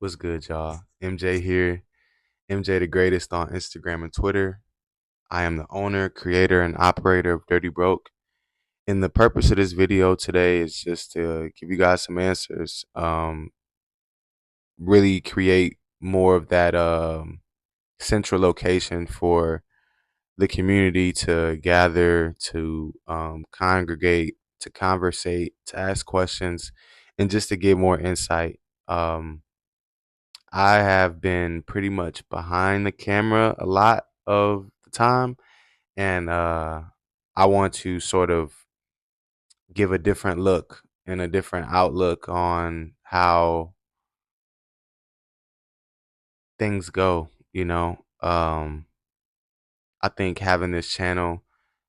What's good, y'all? MJ here. MJ the greatest on Instagram and Twitter. I am the owner, creator, and operator of Dirty Broke. And the purpose of this video today is just to give you guys some answers. Really create more of that central location for the community to gather, to congregate, to conversate, to ask questions, and just to get more insight. Um, I have been pretty much behind the camera a lot of the time, and I want to sort of give a different look and a different outlook on how things go. I think having this channel,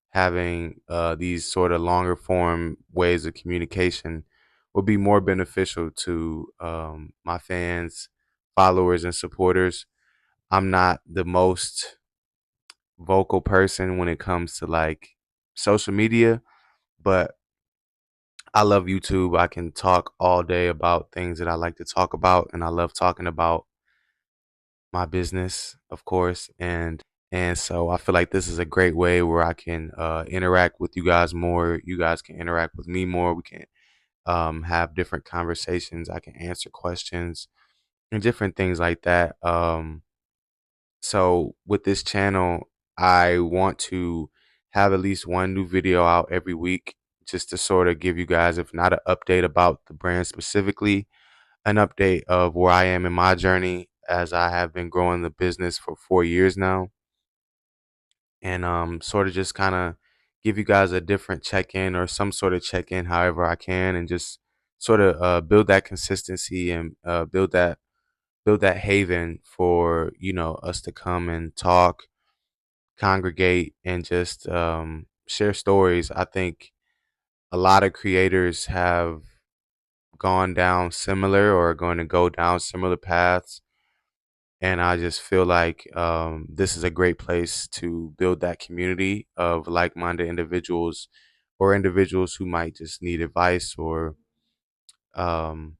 having these sort of longer form ways of communication will be more beneficial to my fans, followers, and supporters. I'm not the most vocal person when it comes to like social media, but I love YouTube. I can talk all day about things that I like to talk about, and I love talking about my business, of course, and so I feel like this is a great way where I can interact with you guys more. You guys can interact with me more. We can have different conversations. I can answer questions and different things like that. So with this channel, I want to have at least one new video out every week just to sort of give you guys, if not an update about the brand specifically, an update of where I am in my journey as I have been growing the business for 4 years now. And sort of just kind of give you guys a different check-in or some sort of check-in however I can, and just sort of build that consistency and build that haven for us to come and talk, congregate, and just share stories. I think a lot of creators have gone down similar or are going to go down similar paths. And I just feel like this is a great place to build that community of like minded individuals or individuals who might just need advice or um,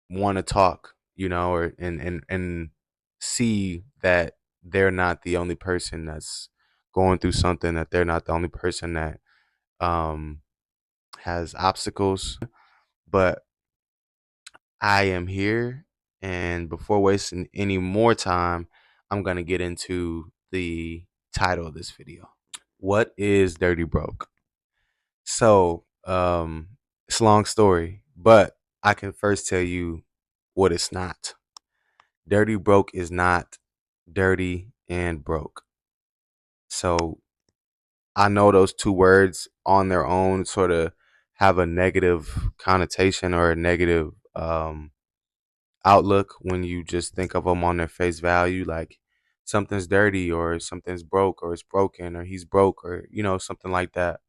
want to talk, or and see that they're not the only person that's going through something, that they're not the only person that um has obstacles. But I am here, and before wasting any more time, I'm gonna get into the title of this video. What is Dirty Broke? So, it's a long story, but I can first tell you what it's not. Dirty Broke is not dirty and broke. So I know those two words on their own sort of have a negative connotation or a negative outlook when you just think of them on their face value, like something's dirty or something's broke or it's broken or he's broke or something like that.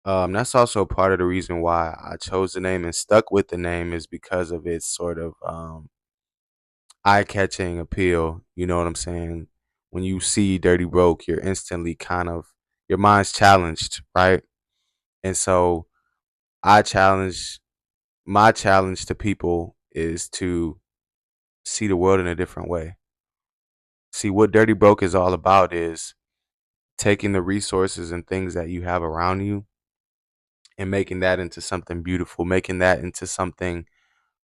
That's also part of the reason why I chose the name and stuck with the name, is because of its sort of eye-catching appeal. You know what I'm saying? When you see Dirty Broke, you're instantly kind of, your mind's challenged, right? And so I challenge my challenge to people is to see the world in a different way. See, what Dirty Broke is all about is taking the resources and things that you have around you and making that into something beautiful, making that into something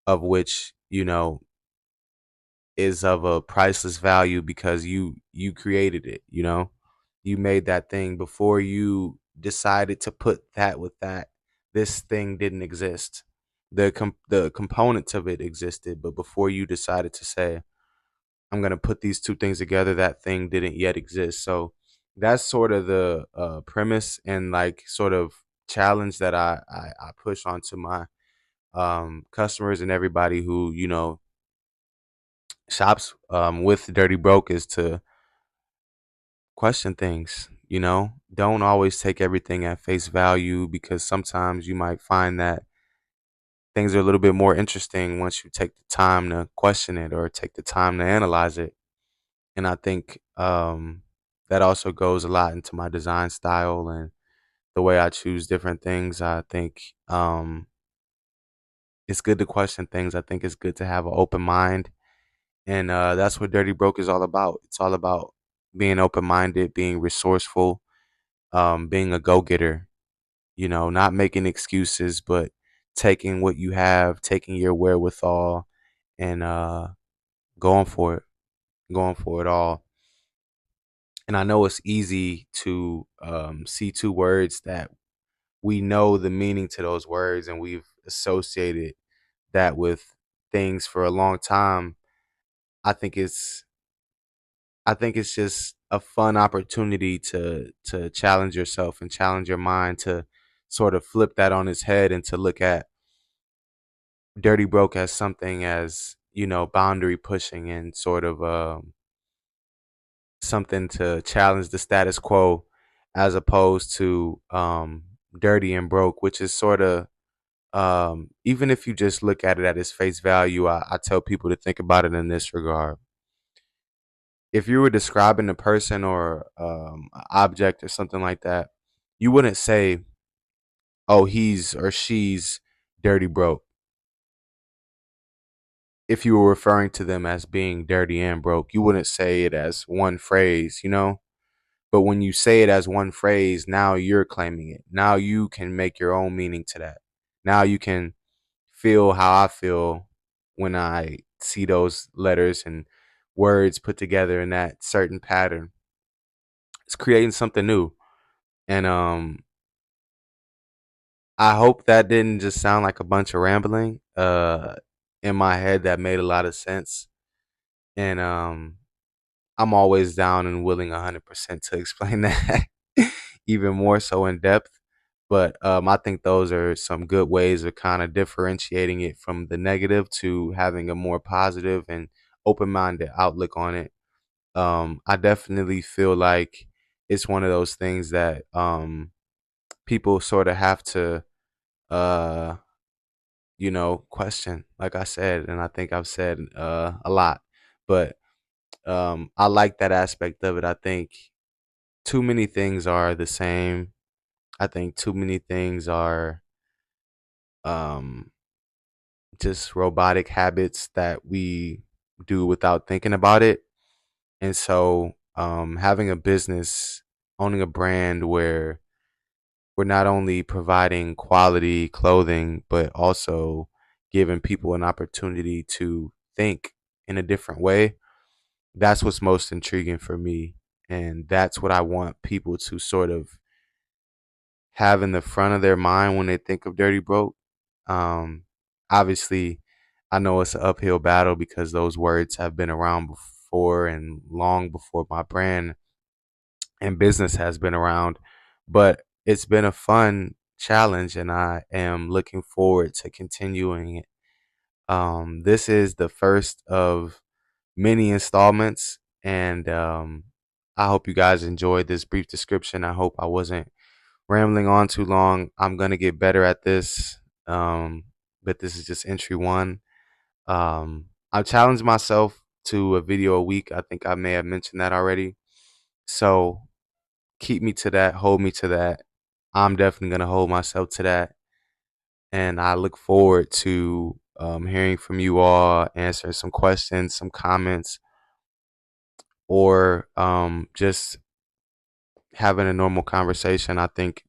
of which, is of a priceless value because you created it, You made that thing before you decided to put that with that. This thing didn't exist. The components of it existed, but before you decided to say, I'm gonna put these two things together, that thing didn't yet exist. So that's sort of the premise and like sort of challenge that I push onto my customers and everybody who shops with Dirty Broke, is to question things. Don't always take everything at face value, because sometimes you might find that things are a little bit more interesting once you take the time to question it or take the time to analyze it. And I think that also goes a lot into my design style and the way I choose different things. I think it's good to question things. I think it's good to have an open mind. And that's what Dirty Broke is all about. It's all about being open minded, being resourceful, being a go getter, not making excuses, but taking what you have, taking your wherewithal, and going for it, going for it all. And I know it's easy to see two words that we know the meaning to those words, and we've associated that with things for a long time. I think it's I think it's just a fun opportunity to challenge yourself and challenge your mind to sort of flip that on its head and to look at Dirty Broke as something as, boundary pushing and sort of something to challenge the status quo as opposed to dirty and broke, which is sort of even if you just look at it at its face value, I tell people to think about it in this regard. If you were describing a person or an object or something like that, you wouldn't say, "Oh, he's or she's dirty broke," if you were referring to them as being dirty and broke. You wouldn't say it as one phrase. But when you say it as one phrase, now you're claiming it. Now you can make your own meaning to that. Now you can feel how I feel when I see those letters and words put together in that certain pattern. It's creating something new. And I hope that didn't just sound like a bunch of rambling in my head. That made a lot of sense. And I'm always down and willing 100% to explain that even more so in depth. But I think those are some good ways of kind of differentiating it from the negative to having a more positive and open minded outlook on it. I definitely feel like it's one of those things that people sort of have to, uh, question, like I said, and I think I've said a lot. But I like that aspect of it. I think too many things are the same. I think too many things are um, just robotic habits that we do without thinking about it. And so, having a business, owning a brand where we're not only providing quality clothing, but also giving people an opportunity to think in a different way, that's what's most intriguing for me. And that's what I want people to sort of have in the front of their mind when they think of Dirty Broke. Um, Obviously, I know it's an uphill battle because those words have been around before and long before my brand and business has been around, but it's been a fun challenge and I am looking forward to continuing it. This is the first of many installments, and I hope you guys enjoyed this brief description. I hope I wasn't rambling on too long. I'm gonna get better at this. But this is just entry one. I've challenged myself to a video a week. I think I may have mentioned that already. So keep me to that, hold me to that. I'm definitely gonna hold myself to that. And I look forward to hearing from you all, answering some questions, some comments, or just having a normal conversation. I think,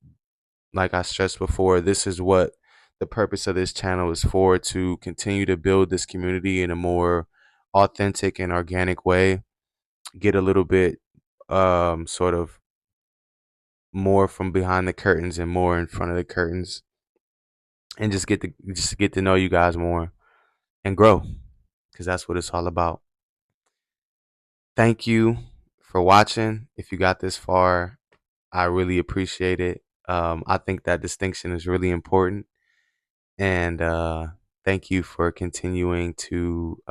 like I stressed before, this is what the purpose of this channel is for, to continue to build this community in a more authentic and organic way, get a little bit sort of more from behind the curtains and more in front of the curtains, and just get to know you guys more and grow, because that's what it's all about. Thank you for watching. If you got this far, I really appreciate it. I think that distinction is really important. And thank you for continuing to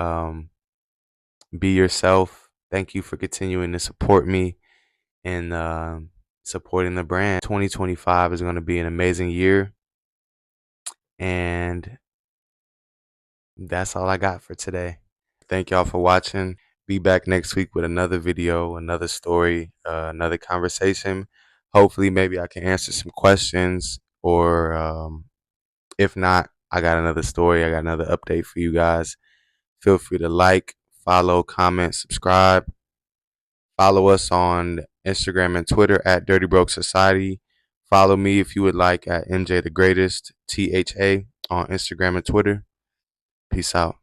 be yourself. Thank you for continuing to support me and supporting the brand. 2025 is going to be an amazing year. And that's all I got for today. Thank y'all for watching. Be back next week with another video, another story, another conversation. Hopefully, maybe I can answer some questions, or if not, I got another story. I got another update for you guys. Feel free to like, follow, comment, subscribe. Follow us on Instagram and Twitter at Dirty Broke Society. Follow me if you would like at MJ the Greatest, THA on Instagram and Twitter. Peace out.